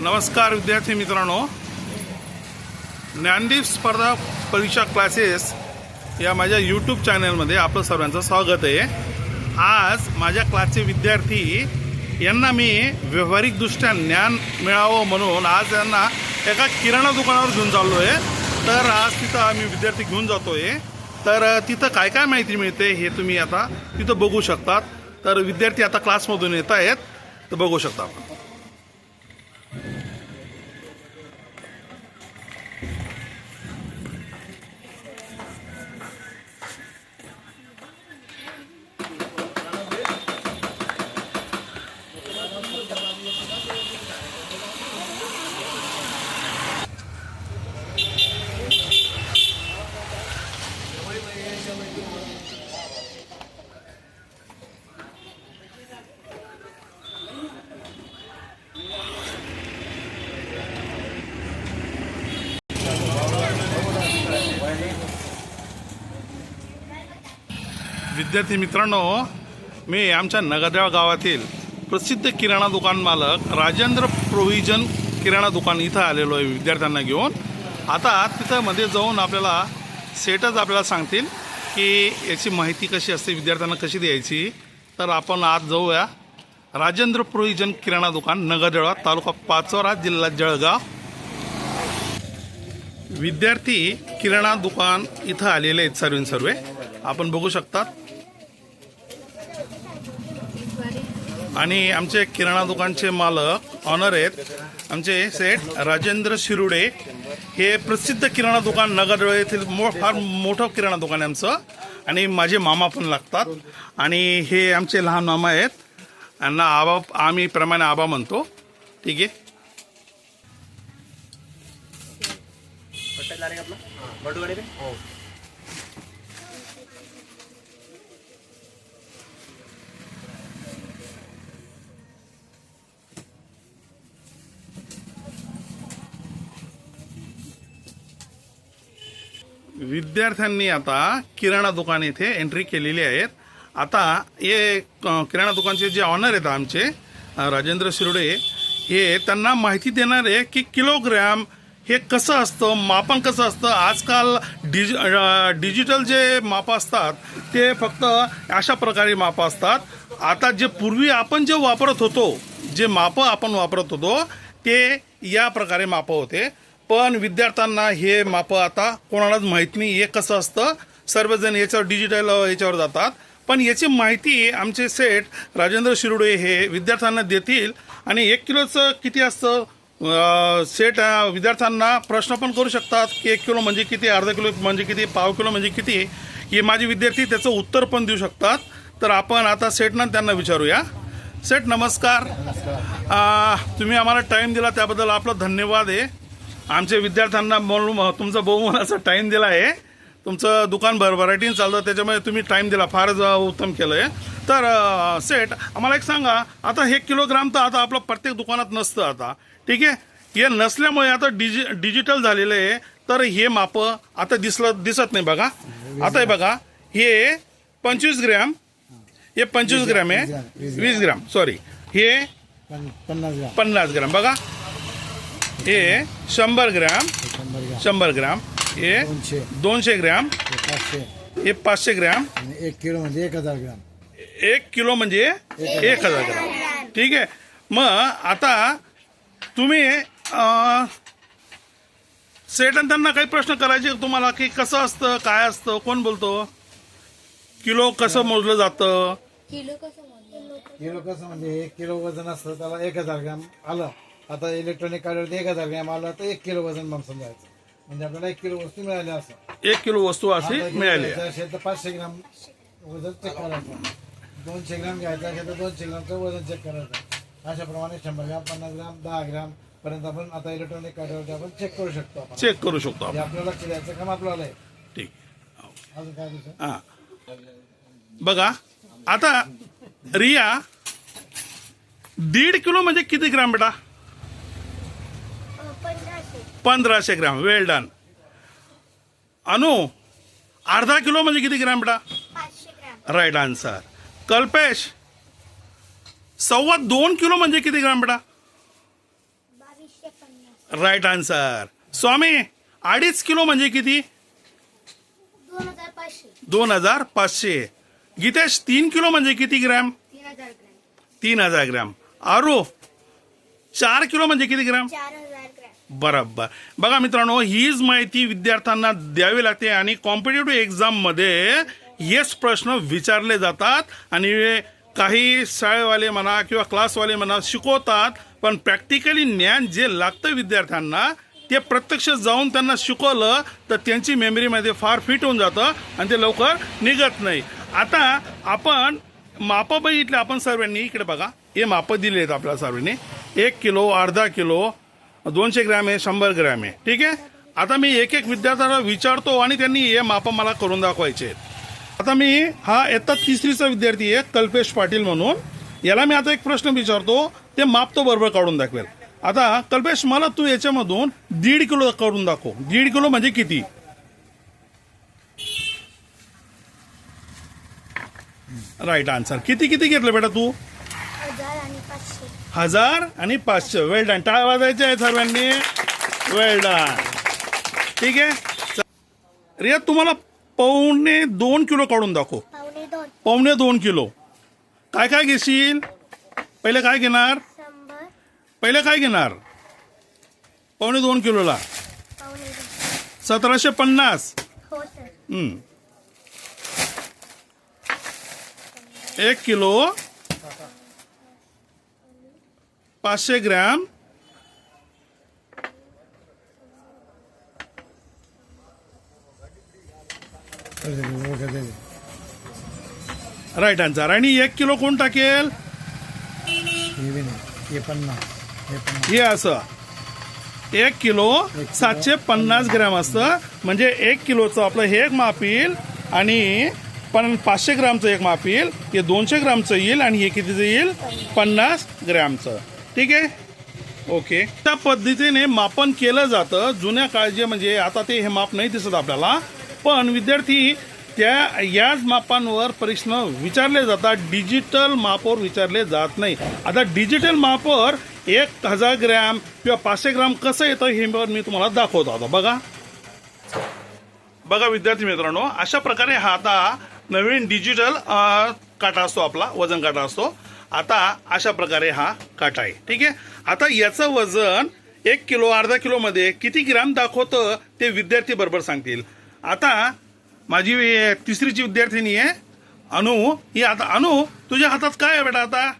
नमस्कार विद्यार्थी मित्रांनो, ज्ञानदीप स्पर्धा परीक्षा क्लासेस या माझ्या यूट्यूब चॅनलमध्ये आपलं सर्वांचं स्वागत आहे। आज माझ्या क्लासचे विद्यार्थी यांना मी व्यावहारिकदृष्ट्या ज्ञान मिळावं म्हणून आज यांना एका किराणा दुकानावर घेऊन चाललो आहे। तर आज तिथं आम्ही विद्यार्थी घेऊन जातोय। तर तिथं काय काय माहिती मिळते हे तुम्ही आता तिथं बघू शकतात। तर विद्यार्थी आता क्लासमधून येत आहेत, तर बघू शकता। विद्यार्थी मित्रांनो, मी आमच्या नगदेव गावातील प्रसिद्ध किराणा दुकान मालक राजेंद्र प्रोव्हिजन किराणा दुकान इथं आलेलो आहे विद्यार्थ्यांना घेऊन। आता तिथं मध्ये जाऊन आपल्याला सेटच आपल्याला सांगतील की याची माहिती कशी असते, विद्यार्थ्यांना कशी द्यायची। तर आपण आज जाऊया राजेंद्र प्रोव्हिजन किराणा दुकान, नगदेव, तालुका पाचोरा, जिल्हा जळगाव। विद्यार्थी किराणा दुकान इथं आलेले आहेत सर्व आपण बघू शकतात। आणि आमचे किराणा दुकानचे मालक ऑनर आहेत आमचे सेठ राजेंद्र शिरुडे। हे प्रसिद्ध किराणा दुकान नगदेव येथील फार मोठं किराणा दुकान आहे आमचं, आणि माझे मामा पण लागतात। आणि हे आमचे लहान मामा आहेत, यांना आबा आम्ही प्रमाणे आबा म्हणतो, ठीक आहे। विद्यार्थ्यांनी आता किराणा दुकान इथे एंट्री केलेली आहेत। आता हे किराणा दुकानचे जे ऑनर आहेत आमचे राजेंद्र शिरुडे, हे त्यांना माहिती देणार आहे की किलोग्रॅम हे कसं असतं, मापन कसं असतं। आजकाल डिजिटल जे माप असतात ते फक्त अशा प्रकारे माप असतात। आता जे पूर्वी आपण जे वापरत होतो, जे माप आपण वापरत होतो ते या प्रकारे माप होते। पण विद्यार्थ्यांना हे माप आता कोणालाच माहीत नाही हे कसं असतं। सर्वजण याच्यावर डिजिटल याच्यावर जातात, पण याची माहिती आमचे सेठ राजेंद्र शिरुडे हे विद्यार्थ्यांना देतील। आणि 1 किलोचं किती असतं, सेठ विद्यार्थ्यांना प्रश्न पण करू शकतात की 1 किलो म्हणजे किती, अर्धा किलो म्हणजे किती, पाव किलो म्हणजे किती, हे माझे विद्यार्थी त्याचं उत्तर पण देऊ शकतात। तर आपण आता सेठना त्यांना विचारूया। सेठ नमस्कार, तुम्ही आम्हाला टाईम दिला त्याबद्दल आपला धन्यवाद आहे। आमच्या विद्यार्थ्यांना म्हणून तुमचा बहुमानाचा टाईम दिला आहे। तुमचं दुकान भरभराटीने चालतं, त्याच्यामुळे तुम्ही टाईम दिला, फारच उत्तम केलं आहे। तर सेठ आम्हाला एक सांगा, आता हे किलोग्राम तर आता आपलं प्रत्येक दुकानात नसतं आता, ठीक आहे। हे नसल्यामुळे आता डिजिटल झालेलं आहे, तर हे माप आता दिसत नाही बघा। आता हे बघा, हे 25 ग्रॅम, हे 25 ग्रॅम आहे, 20 ग्रॅम सॉरी, हे 50 ग्रॅम बघा, हे 100 ग्रॅम, 100 ग्रॅम, हे 200 ग्रॅम, हे 500 ग्रॅम, 1 किलो म्हणजे 1000 ग्रॅम, 1 किलो म्हणजे 1000 ग्रॅम, ठीक आहे। मग आता तुम्ही सेठ त्यांना काही प्रश्न करायचे तुम्हाला की कसं असतं, काय असतं, कोण बोलतो, किलो कसं मोजलं जातं? किलो कसं म्हणजे 1 किलो वजन असतं त्याला 1000 ग्रॅम आलं। आता इलेक्ट्रॉनिक कार्डवरती 1000 ग्रॅम आलं तर 1 किलो वजन म्हणून समजायचं, म्हणजे आपल्याला 1 किलो वस्तू मिळाली असं। 1 किलो वस्तू अशी मिळाली असेल तर 500 ग्रॅम वजन चेक करायचं, 200 ग्रॅम घ्यायचं असेल तर 200 ग्रॅमचं वजन चेक करायचं। अशाप्रमाणे 100 ग्रॅम, 50 ग्रॅम, 10 ग्रॅम पर्यंत आपण आता इलेक्ट्रॉनिक कार्डवरती आपण चेक करू शकतो। आपल्याला लक्ष द्यायचं काम आपल्याला आहे, ठीक। अजून काय दिसतं? हां बघा, आता रिया 1.5 किलो म्हणजे किती ग्रॅम बेटा? 1500 ग्रॅम, वेल डन। अनु अर्धा किलो म्हणजे किती ग्रॅम बेटा? 500 gram. Right answer. Kalpesh 2.25 kilo म्हणजे किती ग्रॅम बेटा? 250. Right answer. स्वामी, 2.5 किलो म्हणजे किती? 2500. 2500. गीतेश, 3 किलो म्हणजे किती ग्रॅम? 3000 ग्रॅम. 3000 ग्रॅम. आरू, 4 किलो म्हणजे किती ग्रॅम? 4000 ग्रॅम. बरोबर. बघा मित्रांनो, हीच माहिती विद्यार्थ्यांना द्यावी लागते आणि कॉम्पिटेटिव्ह एक्झाममध्ये हेच प्रश्न विचारले जातात आणि काही शाळेवाले म्हणा किंवा क्लासवाले म्हणा शिकवतात, पण प्रॅक्टिकली ज्ञान जे लागतं विद्यार्थ्यांना ते प्रत्यक्ष जाऊन त्यांना शिकवलं तर त्यांची मेमरीमध्ये फार फिट होऊन जातं आणि ते लवकर निघत नाही. आता आपण मापं बघितले आपण सर्वांनी. इकडे बघा, हे मापं दिले आहेत आपल्या सर्वांनी. 1 किलो, अर्धा किलो, 200 ग्रॅम आहे, 100 ग्रॅम आहे. ठीक आहे. आता मी एक एक विद्यार्थ्याला विचारतो आणि त्यांनी हे मापं मला करून दाखवायचे आहेत. आता मी हा इयत्ता 3रीचा विद्यार्थी आहे, कल्पेश पाटील म्हणून. याला मी आता एक प्रश्न विचारतो, ते माप तो बरोबर काढून दाखवेल. आता कल्पेश, मला तू याच्यामधून 1.5 किलो काढून दाखव. 1.5 किलो म्हणजे किती? Right answer. किती किती घेतलं बेटा तू? 1000 आणि 500. 1000 आणि 500. वेल डन. टाळ्या वाजायच्या आहे सर्वांनी. वेल डन. ठीक आहे. रिया, तुम्हाला 2.25 किलो काढून दाखव. 2.5. 2.25 किलो. काय काय घेशील? पहिले काय घेणार? 100. पहिले काय घेणार? 2.25 किलोला 2.5. 1750. हो sir. 1 kilo 500 gram. Right answer. आणि 1 किलो कोण टाकेल? हे बी नाही, हे 50, हे 50. हे असं 1 किलो 750 ग्रॅम असतं. म्हणजे 1 किलोचं आपलं हे एक माप येईल आणि 500 ग्रामचं एक माप येईल. हे 200 ग्रामचं येईल आणि हे कितीचं येईल? 50 ग्रॅमचं. ठीक आहे. ओके. त्या पद्धतीने मापन केलं जातं जुन्या काळजी. म्हणजे आता ते हे माप नाही दिसत आपल्याला, पण विद्यार्थी त्या याच मापांवर प्रश्न विचारले जातात. डिजिटल मापावर विचारले जात नाही. आता डिजिटल मापावर 1000 ग्रॅम किंवा 500 ग्राम कसं येतं हे मी तुम्हाला दाखवतो. आता बघा विद्यार्थी मित्रांनो, अशा प्रकारे हा आता नवीन डिजिटल काटा असतो आपला, वजन काटा असतो. आता अशा प्रकारे हा काटा आहे. ठीक आहे. आता याचं वजन 1 किलो, अर्धा किलोमध्ये किती ग्रॅम दाखवतं ते विद्यार्थी बरोबर सांगतील. आता माझी 3रीची विद्यार्थिनी आहे अनु. ही आता अनु, तुझ्या हातात काय आहे बेटा आता?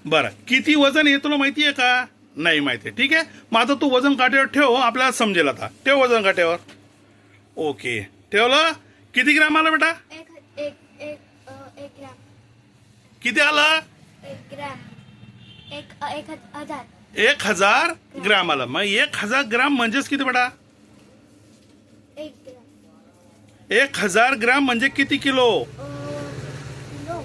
बरं, किती वजन आहे तुला माहिती आहे का? नाही माहिती आहे. ठीक आहे. मग आता तू वजन काट्यावर ठेव, आपल्याला समजेल. आता ठेव वजन काट्यावर. ओके, ठेवलं. किती ग्रॅम आलं बेटा? 1 ग्रॅम. किती आलं? 1 ग्रॅम. 1000. 1000 ग्रॅम आलं. मग 1000 ग्रॅम म्हणजेच किती बेटा? 1 ग्रॅम. 1000 ग्रॅम म्हणजे किती किलो? किलो.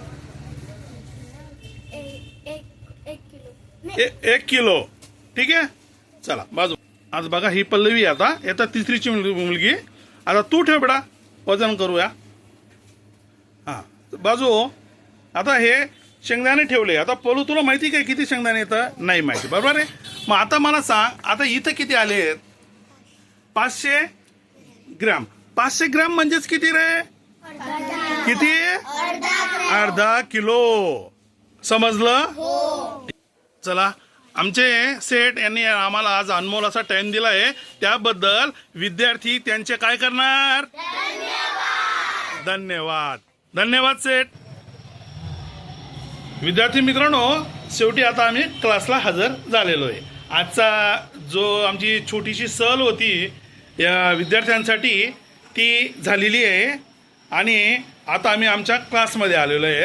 1 किलो. 1 किलो. ठीक आहे. चला बाजू. आज बघा ही पल्लवी आता 3रीची मुलगी. आता तू ठेव बेटा, वजन करूया. हा बाजू. आता हे शेंगदाणे ठेवले. आता पलू, तुला माहिती काय किती शेंगदाणे येतं? नाही माहिती. बरोबर आहे. मग आता मला सांग, आता इथं किती आले आहेत? 500 ग्रॅम. 500 ग्रॅम म्हणजेच किती रे? किती? अर्धा किलो. समजलं? चला, आमचे सेठ यांनी आम्हाला आज अनमोल असा टाइम दिला आहे, त्याबद्दल विद्यार्थी त्यांचे काय करणार? धन्यवाद. धन्यवाद सेठ. विद्यार्थी मित्रांनो, शेवटी आता आम्ही क्लासला हजर झालेलो आहे. आजचा जो आमची छोटीशी सहल होती या विद्यार्थ्यांसाठी ती झालेली आहे आणि आता आम्ही आमच्या क्लासमध्ये आलेलो आहे.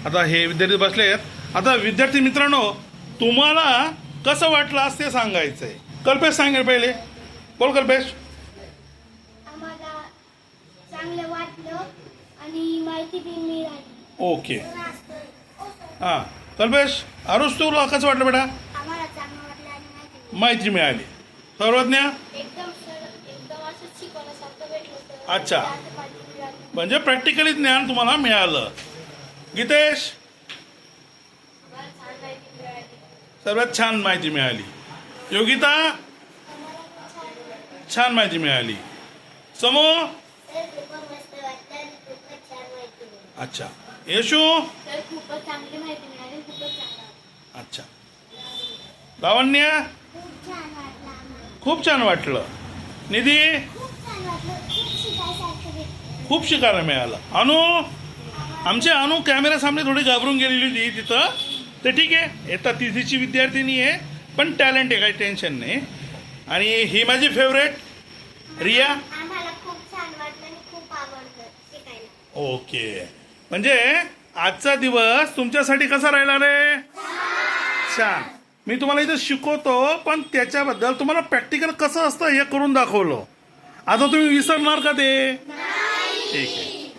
आता हे विद्यार्थी बसले आहेत. आता विद्यार्थी मित्रांनो, तुम्हाला कसं वाटलं आज ते सांगायचं आहे. कल्पेश सांगेल पहिले. बोल कल्पेश. आम्हाला चांगलं वाटलं आणि माहिती बी मिळाली. ओके. हां कल्पेश, आरुष तुला कसं वाटलं बेटा? आम्हाला चांगलं वाटलं आणि माहिती मिळाली. सर्वज्ञ? एकदम असं शिकवण्यासारखं भेटलं सर. अच्छा. माहिती मिळाली. म्हणजे प्रॅक्टिकली ज्ञान तुम्हाला मिळालं. गीतेश? आम्हाला छान माहिती मिळाली. सर्वात छान माहिती मिळाली. योगिता छान माहिती मिळाली. समू अच्छा. यशू तर खूपच चांगली माहिती मिळाली, खूपच चांगलं. अच्छा. लावण्य खूप छान वाटलं आम्हाला. खूप छान वाटलं. निधी खूप छान वाटलं, खूप शिकायसारखं भेटलं. खूप शिकायला मिळालं. अनु आमची अनु कॅमेऱ्यासामने थोडी घाबरून गेलेली होती तिथं. तर ठीक आहे, येता तिथीची विद्यार्थिनी आहे पण टॅलेंट आहे, काही टेन्शन नाही. आणि ही माझी फेवरेट रिया. आम्हाला खूप छान वाटलं आणि खूप आवडलं शिकायला. ओके. म्हणजे आजचा दिवस तुमच्यासाठी कसा राहिला रे? छान. मी तुम्हाला इथं शिकवतो पण त्याच्याबद्दल तुम्हाला प्रॅक्टिकल कसं असतं हे करून दाखवलं. आता तुम्ही विसरणार का ते? ठीक आहे.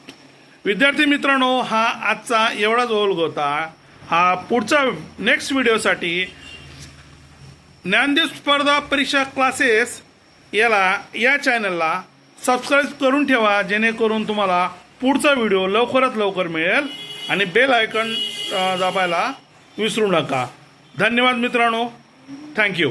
विद्यार्थी मित्रांनो, हा आजचा एवढाच ओळख होता. हा पुढचा नेक्स्ट व्हिडिओसाठी ज्ञानदीप स्पर्धा परीक्षा क्लासेस या चॅनलला सबस्क्राईब करून ठेवा, जेणेकरून तुम्हाला पुढचा व्हिडिओ लवकरात लवकर मिळेल. आणि बेल आयकॉन दाबायला विसरू नका. धन्यवाद मित्रांनो. थँक्यू.